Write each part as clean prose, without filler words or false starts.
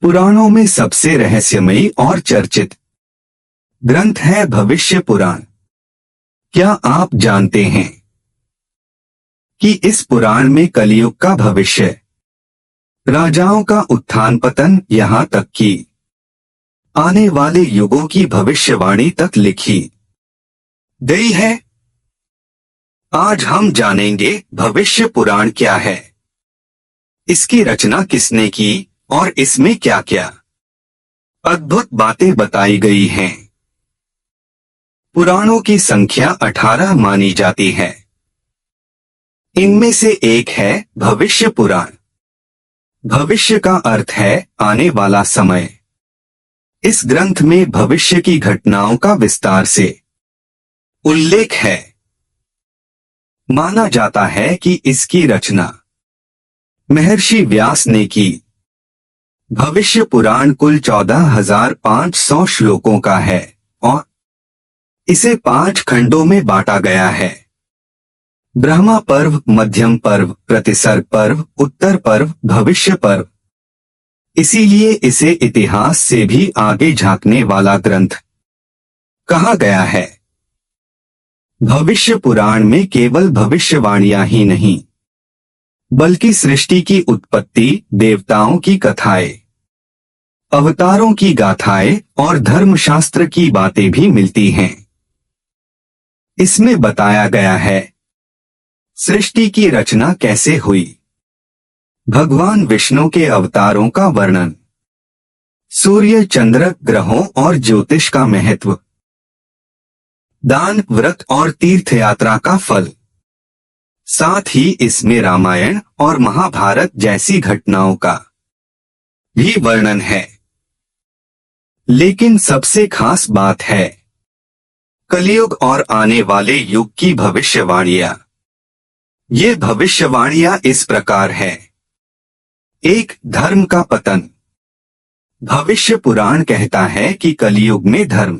पुराणों में सबसे रहस्यमयी और चर्चित ग्रंथ है भविष्य पुराण। क्या आप जानते हैं कि इस पुराण में कलयुग का भविष्य, राजाओं का उत्थान पतन, यहाँ तक कि आने वाले युगों की भविष्यवाणी तक लिखी गई है? आज हम जानेंगे भविष्य पुराण क्या है, इसकी रचना किसने की और इसमें क्या क्या अद्भुत बातें बताई गई हैं। पुराणों की संख्या 18 मानी जाती है। इनमें से एक है भविष्य पुराण। भविष्य का अर्थ है आने वाला समय। इस ग्रंथ में भविष्य की घटनाओं का विस्तार से उल्लेख है। माना जाता है कि इसकी रचना महर्षि व्यास ने की। भविष्य पुराण कुल 14,500 श्लोकों का है और इसे 5 खंडों में बांटा गया है। ब्रह्मा पर्व, मध्यम पर्व, प्रतिसर्ग पर्व, उत्तर पर्व, भविष्य पर्व। इसीलिए इसे इतिहास से भी आगे झांकने वाला ग्रंथ कहा गया है। भविष्य पुराण में केवल भविष्यवाणियां ही नहीं, बल्कि सृष्टि की उत्पत्ति, देवताओं की कथाएं, अवतारों की गाथाएं और धर्मशास्त्र की बातें भी मिलती हैं। इसमें बताया गया है सृष्टि की रचना कैसे हुई, भगवान विष्णु के अवतारों का वर्णन, सूर्य, चंद्र, ग्रहों और ज्योतिष का महत्व, दान, व्रत और तीर्थ यात्रा का फल। साथ ही इसमें रामायण और महाभारत जैसी घटनाओं का भी वर्णन है। लेकिन सबसे खास बात है कलयुग और आने वाले युग की भविष्यवाणियां। ये भविष्यवाणियां इस प्रकार है। 1. धर्म का पतन। भविष्य पुराण कहता है कि कलयुग में धर्म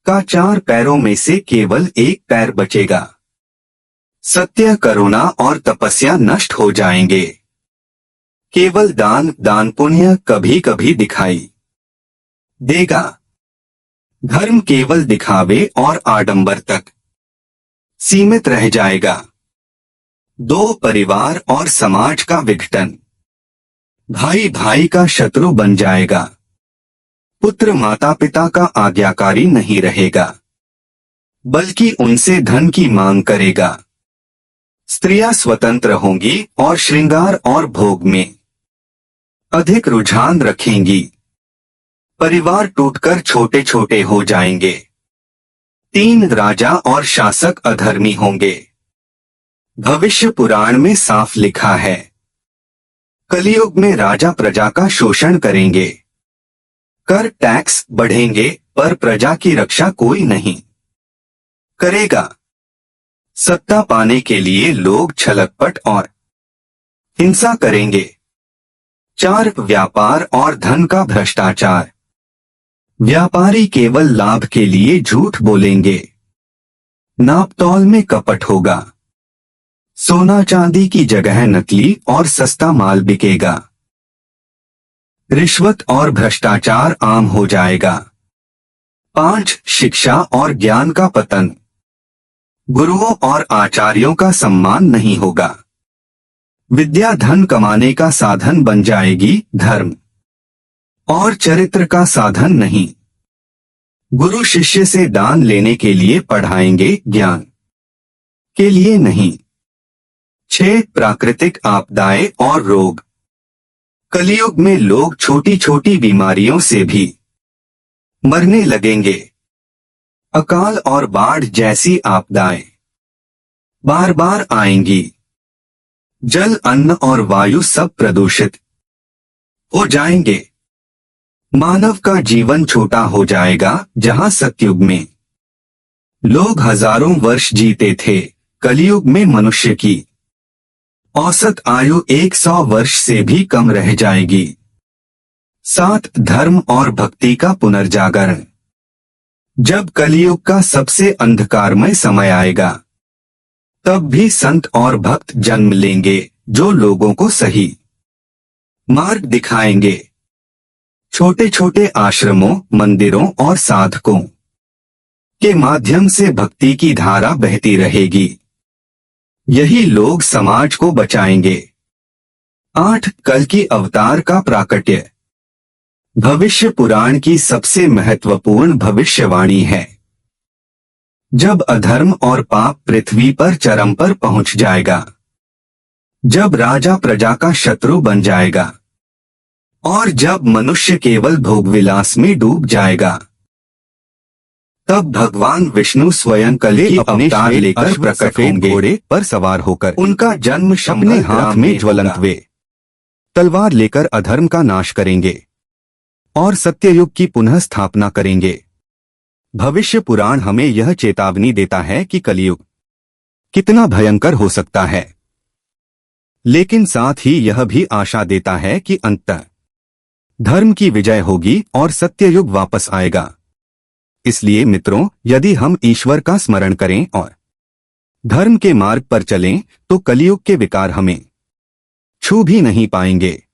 का 4 पैरों में से केवल एक पैर बचेगा। सत्य, करुणा और तपस्या नष्ट हो जाएंगे। केवल दान पुण्य कभी कभी दिखाई देगा। धर्म केवल दिखावे और आडंबर तक सीमित रह जाएगा। 2. परिवार और समाज का विघटन। भाई भाई का शत्रु बन जाएगा। पुत्र माता पिता का आज्ञाकारी नहीं रहेगा, बल्कि उनसे धन की मांग करेगा। स्त्रियां स्वतंत्र होंगी और श्रृंगार और भोग में अधिक रुझान रखेंगी। परिवार टूटकर छोटे छोटे हो जाएंगे। 3. राजा और शासक अधर्मी होंगे। भविष्य पुराण में साफ लिखा है कलयुग में राजा प्रजा का शोषण करेंगे। कर टैक्स बढ़ेंगे पर प्रजा की रक्षा कोई नहीं करेगा। सत्ता पाने के लिए लोग छलकपट और हिंसा करेंगे। 4. व्यापार और धन का भ्रष्टाचार। व्यापारी केवल लाभ के लिए झूठ बोलेंगे। नापतोल में कपट होगा। सोना चांदी की जगह नकली और सस्ता माल बिकेगा। रिश्वत और भ्रष्टाचार आम हो जाएगा। 5. शिक्षा और ज्ञान का पतन। गुरुओं और आचार्यों का सम्मान नहीं होगा। विद्या धन कमाने का साधन बन जाएगी, धर्म और चरित्र का साधन नहीं। गुरु शिष्य से दान लेने के लिए पढ़ाएंगे, ज्ञान के लिए नहीं। 6. प्राकृतिक आपदाएं और रोग। कलयुग में लोग छोटी छोटी बीमारियों से भी मरने लगेंगे। अकाल और बाढ़ जैसी आपदाएं बार बार आएंगी। जल, अन्न और वायु सब प्रदूषित हो जाएंगे। मानव का जीवन छोटा हो जाएगा। जहां सतयुग में लोग हजारों वर्ष जीते थे, कलयुग में मनुष्य की औसत आयु 100 वर्ष से भी कम रह जाएगी। 7. धर्म और भक्ति का पुनर्जागरण। जब कलयुग का सबसे अंधकारमय समय आएगा, तब भी संत और भक्त जन्म लेंगे जो लोगों को सही मार्ग दिखाएंगे। छोटे छोटे आश्रमों, मंदिरों और साधकों के माध्यम से भक्ति की धारा बहती रहेगी। यही लोग समाज को बचाएंगे। 8. कल की अवतार का प्राकट्य। भविष्य पुराण की सबसे महत्वपूर्ण भविष्यवाणी है। जब अधर्म और पाप पृथ्वी पर चरम पर पहुंच जाएगा, जब राजा प्रजा का शत्रु बन जाएगा और जब मनुष्य केवल भोगविलास में डूब जाएगा, तब भगवान विष्णु स्वयं कल की अवतार लेकर प्रकट होंगे। घोड़े पर सवार होकर उनका जन्म अपने हाथ में ज्वलंत वे तलवार लेकर अधर्म का नाश करेंगे और सत्ययुग की पुनः स्थापना करेंगे। भविष्य पुराण हमें यह चेतावनी देता है कि कलयुग कितना भयंकर हो सकता है, लेकिन साथ ही यह भी आशा देता है कि अंततः धर्म की विजय होगी और सत्ययुग वापस आएगा। इसलिए मित्रों, यदि हम ईश्वर का स्मरण करें और धर्म के मार्ग पर चलें, तो कलयुग के विकार हमें छू भी नहीं पाएंगे।